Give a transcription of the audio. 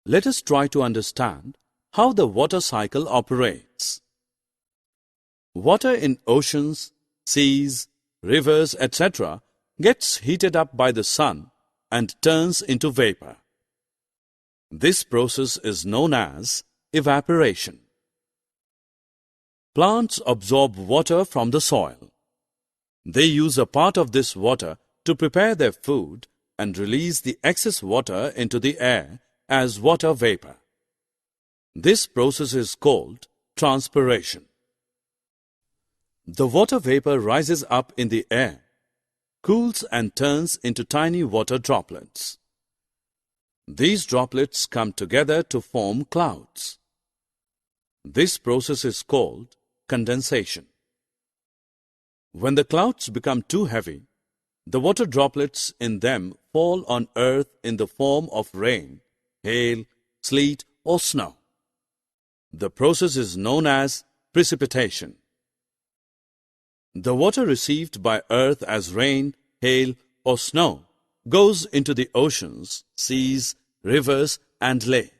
Let us try to understand how the water cycle operates. Water in oceans, seas, rivers, etc. gets heated up by the sun and turns into vapor. This process is known as evaporation. Plants absorb water from the soil. They use a part of this water to prepare their food and release the excess water into the air as water vapor. This process is called transpiration. The water vapor rises up in the air, cools and turns into tiny water droplets. These droplets come together to form clouds. This process is called condensation. When the clouds become too heavy, the water droplets in them fall on earth in the form of rain, hail, sleet, or snow. The process is known as precipitation. The water received by earth as rain, hail, or snow goes into the oceans, seas, rivers, and lakes.